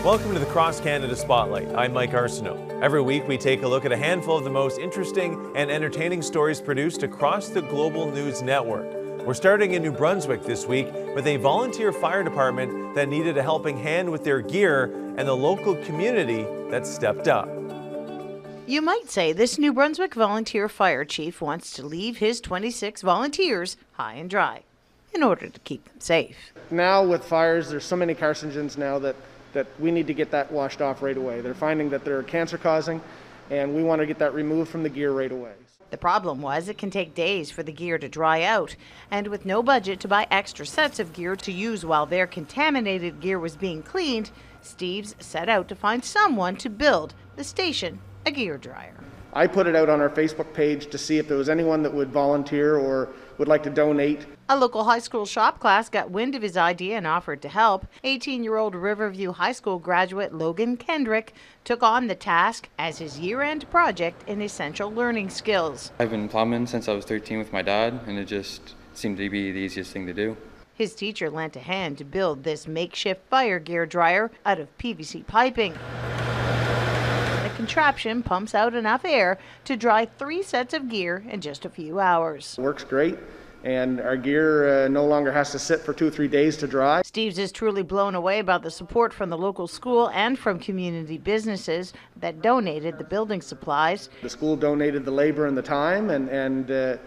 Welcome to the Cross Canada Spotlight. I'm Mike Arsenault. Every week we take a look at a handful of the most interesting and entertaining stories produced across the global news network. We're starting in New Brunswick this week with a volunteer fire department that needed a helping hand with their gear and the local community that stepped up. You might say this New Brunswick volunteer fire chief wants to leave his 26 volunteers high and dry in order to keep them safe. Now with fires, there's so many carcinogens now that we need to get that washed off right away. They're finding that they're cancer causing, and we want to get that removed from the gear right away. The problem was it can take days for the gear to dry out, and with no budget to buy extra sets of gear to use while their contaminated gear was being cleaned, Steve's set out to find someone to build the station a gear dryer. I put it out on our Facebook page to see if there was anyone that would volunteer or would like to donate. A local high school shop class got wind of his idea and offered to help. 18-year-old Riverview High School graduate Logan Kendrick took on the task as his year-end project in essential learning skills. I've been plumbing since I was 13 with my dad, and it just seemed to be the easiest thing to do. His teacher lent a hand to build this makeshift fire gear dryer out of PVC piping. The contraption pumps out enough air to dry 3 sets of gear in just a few hours. It works great, and our gear no longer has to sit for 2 or 3 days to dry. Steve's is truly blown away about the support from the local school and from community businesses that donated the building supplies. The school donated the labor and the time, and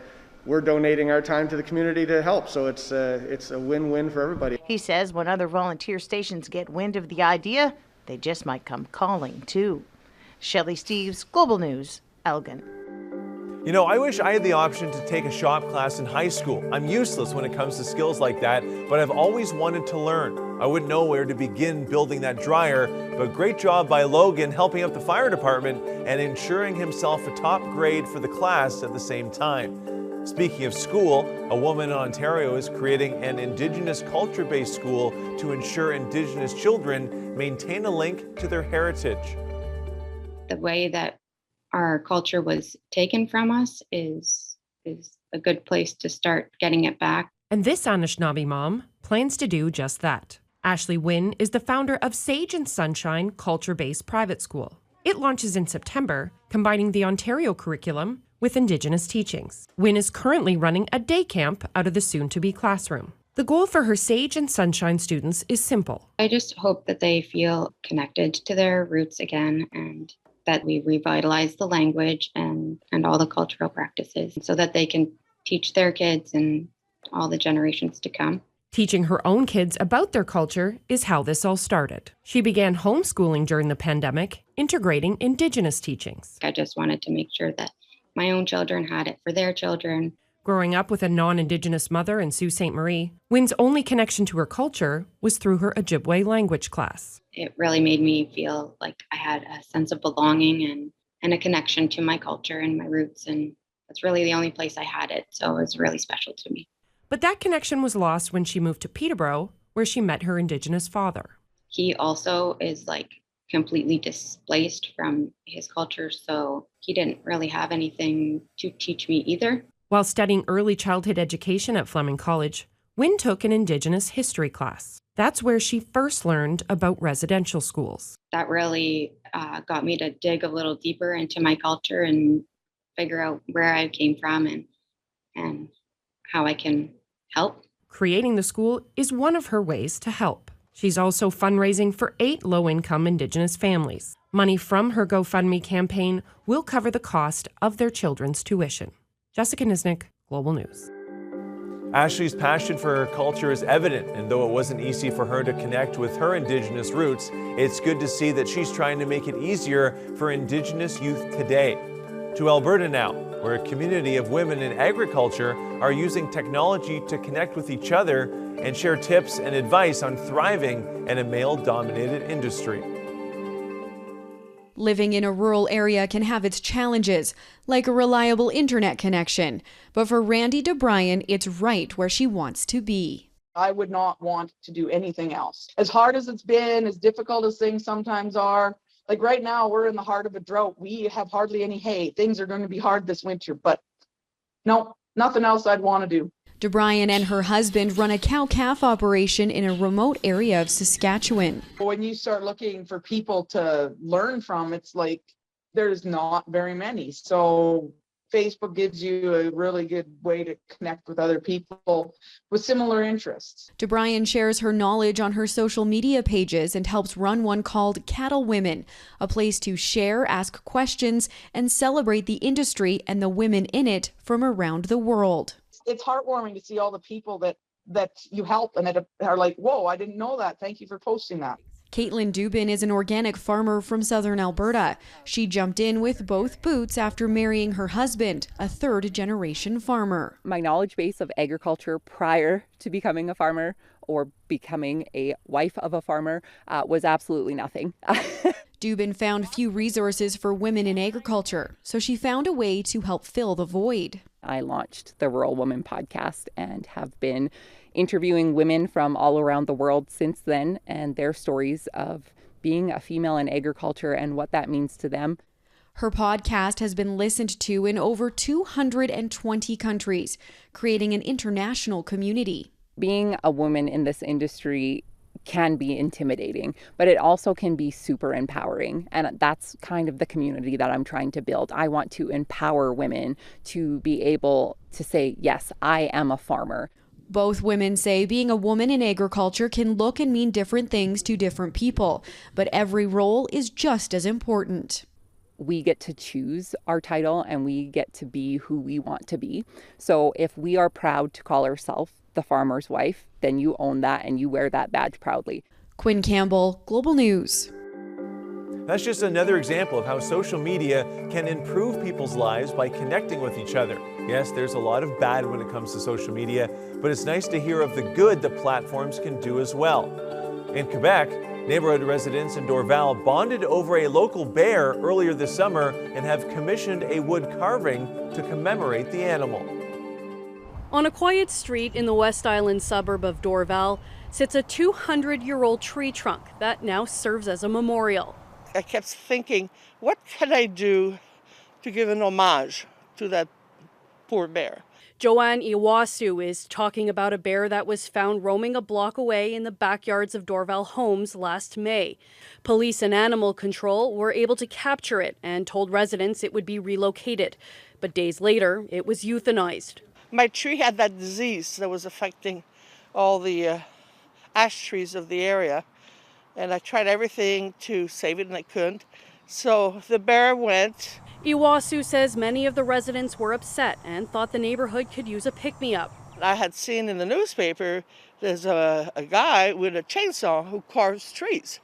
we're donating our time to the community to help, so it's a win-win for everybody. He says when other volunteer stations get wind of the idea, they just might come calling too. Shelley Steves, Global News, Elgin. You know, I wish I had the option to take a shop class in high school. I'm useless when it comes to skills like that, but I've always wanted to learn. I wouldn't know where to begin building that dryer, but great job by Logan helping out the fire department and ensuring himself a top grade for the class at the same time. Speaking of school, a woman in Ontario is creating an Indigenous culture-based school to ensure Indigenous children maintain a link to their heritage. The way that our culture was taken from us is a good place to start getting it back. And this Anishinaabe mom plans to do just that. Ashley Wynn is the founder of Sage and Sunshine Culture-Based Private School. It launches in September, combining the Ontario curriculum with Indigenous teachings. Wynn is currently running a day camp out of the soon-to-be classroom. The goal for her Sage and Sunshine students is simple. I just hope that they feel connected to their roots again, and that we revitalize the language and all the cultural practices so that they can teach their kids and all the generations to come. Teaching her own kids about their culture is how this all started. She began homeschooling during the pandemic, integrating Indigenous teachings. I just wanted to make sure that my own children had it for their children. Growing up with a non-Indigenous mother in Sault Ste. Marie, Wynn's only connection to her culture was through her Ojibwe language class. It really made me feel like I had a sense of belonging and a connection to my culture and my roots, and that's really the only place I had it, so it was really special to me. But that connection was lost when she moved to Peterborough, where she met her Indigenous father. He also is completely displaced from his culture, so he didn't really have anything to teach me either. While studying early childhood education at Fleming College, Wynn took an Indigenous history class. That's where she first learned about residential schools. That really got me to dig a little deeper into my culture and figure out where I came from and how I can help. Creating the school is one of her ways to help. She's also fundraising for 8 low-income Indigenous families. Money from her GoFundMe campaign will cover the cost of their children's tuition. Jessica Nisnik, Global News. Ashley's passion for her culture is evident, and though it wasn't easy for her to connect with her Indigenous roots, it's good to see that she's trying to make it easier for Indigenous youth today. To Alberta now, where a community of women in agriculture are using technology to connect with each other and share tips and advice on thriving in a male-dominated industry. Living in a rural area can have its challenges, like a reliable internet connection. But for Randy DeBryan, it's right where she wants to be. I would not want to do anything else. As hard as it's been, as difficult as things sometimes are, like right now, we're in the heart of a drought. We have hardly any hay. Things are going to be hard this winter, but no, nothing else I'd want to do. DeBryan and her husband run a cow-calf operation in a remote area of Saskatchewan. When you start looking for people to learn from, it's like there's not very many. So Facebook gives you a really good way to connect with other people with similar interests. DeBryan shares her knowledge on her social media pages and helps run one called Cattle Women, a place to share, ask questions, and celebrate the industry and the women in it from around the world. It's heartwarming to see all the people that you help and that are like, whoa, I didn't know that. Thank you for posting that. Caitlin Dubin is an organic farmer from southern Alberta. She jumped in with both boots after marrying her husband, a third-generation farmer. My knowledge base of agriculture prior to becoming a farmer or becoming a wife of a farmer was absolutely nothing. Dubin found few resources for women in agriculture, so she found a way to help fill the void. I launched the Rural Woman podcast and have been interviewing women from all around the world since then and their stories of being a female in agriculture and what that means to them. Her podcast has been listened to in over 220 countries, creating an international community. Being a woman in this industry can be intimidating, but it also can be super empowering. And that's kind of the community that I'm trying to build. I want to empower women to be able to say, yes, I am a farmer. Both women say being a woman in agriculture can look and mean different things to different people, but every role is just as important. We get to choose our title and we get to be who we want to be. So if we are proud to call ourselves the farmer's wife, then you own that and you wear that badge proudly. Quinn Campbell, Global News. That's just another example of how social media can improve people's lives by connecting with each other. Yes, there's a lot of bad when it comes to social media, but it's nice to hear of the good that platforms can do as well. In Quebec, neighborhood residents in Dorval bonded over a local bear earlier this summer and have commissioned a wood carving to commemorate the animal. On a quiet street in the West Island suburb of Dorval sits a 200-year-old tree trunk that now serves as a memorial. I kept thinking, what can I do to give an homage to that poor bear? Joanne Iwasu is talking about a bear that was found roaming a block away in the backyards of Dorval homes last May. Police and animal control were able to capture it and told residents it would be relocated. But days later, it was euthanized. My tree had that disease that was affecting all the ash trees of the area. And I tried everything to save it and I couldn't. So the bear went. Iwasu says many of the residents were upset and thought the neighborhood could use a pick-me-up. I had seen in the newspaper there's a guy with a chainsaw who carves trees.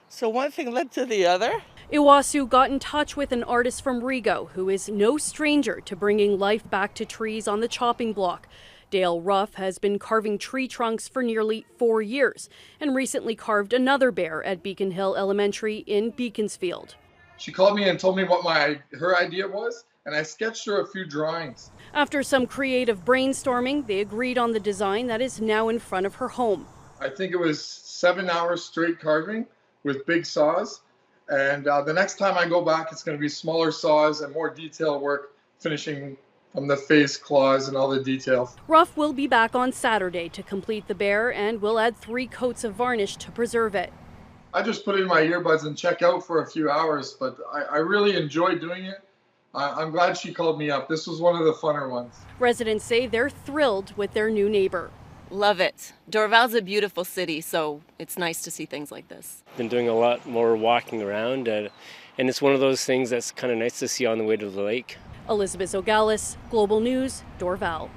So one thing led to the other. Iwasu got in touch with an artist from Rigaud who is no stranger to bringing life back to trees on the chopping block. Dale Ruff has been carving tree trunks for nearly 4 years and recently carved another bear at Beacon Hill Elementary in Beaconsfield. She called me and told me what her idea was, and I sketched her a few drawings. After some creative brainstorming, they agreed on the design that is now in front of her home. I think it was 7 hours straight carving with big saws, and the next time I go back, it's going to be smaller saws and more detail work, finishing from the face, claws, and all the details. Ruff will be back on Saturday to complete the bear and will add 3 coats of varnish to preserve it. I just put in my earbuds and check out for a few hours, but I really enjoy doing it. I'm glad she called me up. This was one of the funner ones. Residents say they're thrilled with their new neighbor. Love it. Dorval's a beautiful city, so it's nice to see things like this. Been doing a lot more walking around, and it's one of those things that's kind of nice to see on the way to the lake. Elizabeth Ogalis, Global News, Dorval.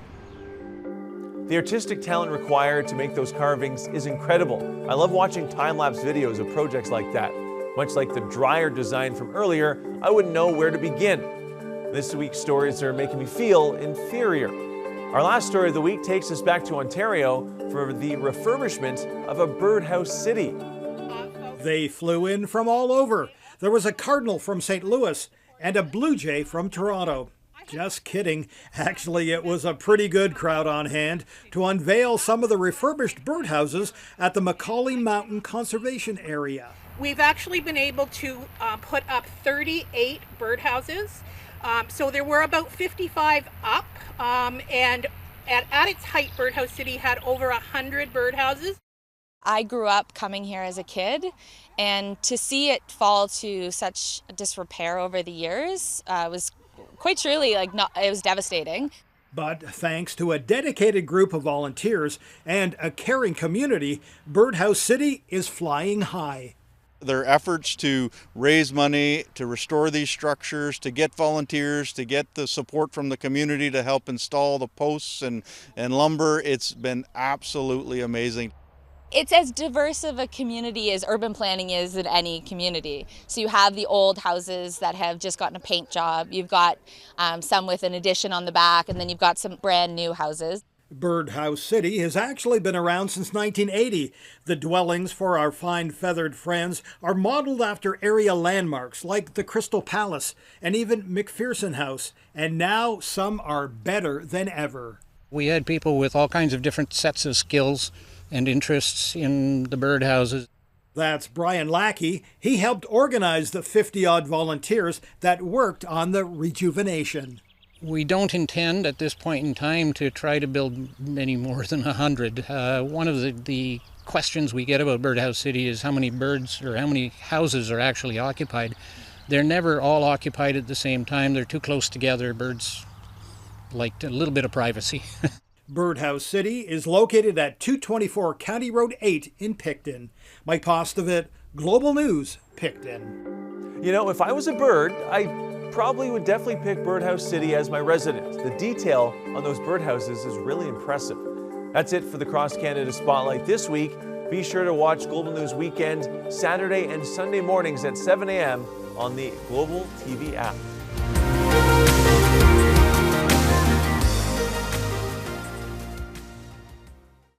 The artistic talent required to make those carvings is incredible. I love watching time-lapse videos of projects like that. Much like the dryer design from earlier, I wouldn't know where to begin. This week's stories are making me feel inferior. Our last story of the week takes us back to Ontario for the refurbishment of a birdhouse city. They flew in from all over. There was a cardinal from St. Louis and a blue jay from Toronto. Just kidding. Actually, it was a pretty good crowd on hand to unveil some of the refurbished birdhouses at the Macaulay Mountain Conservation Area. We've actually been able to put up 38 birdhouses. So there were about 55 up, and At its height, Birdhouse City had over 100 birdhouses. I grew up coming here as a kid, and to see it fall to such disrepair over the years was quite truly it was devastating. But thanks to a dedicated group of volunteers and a caring community, Birdhouse City is flying high. Their efforts to raise money, to restore these structures, to get volunteers, to get the support from the community to help install the posts and lumber, it's been absolutely amazing. It's as diverse of a community as urban planning is in any community. So you have the old houses that have just gotten a paint job. You've got some with an addition on the back, and then you've got some brand new houses. Birdhouse City has actually been around since 1980. The dwellings for our fine feathered friends are modeled after area landmarks like the Crystal Palace and even McPherson House. And now some are better than ever. We had people with all kinds of different sets of skills and interests in the birdhouses. That's Brian Lackey. He helped organize the 50-odd volunteers that worked on the rejuvenation. We don't intend at this point in time to try to build many more than 100. One of the questions we get about Birdhouse City is how many birds or how many houses are actually occupied. They're never all occupied at the same time. They're too close together. Birds like a little bit of privacy. Birdhouse City is located at 224 County Road 8 in Picton. Mike Arsenault, Global News, Picton. You know, if I was a bird, I probably would definitely pick Birdhouse City as my residence. The detail on those birdhouses is really impressive. That's it for the Cross Canada Spotlight this week. Be sure to watch Global News Weekend Saturday and Sunday mornings at 7 a.m. on the Global TV app.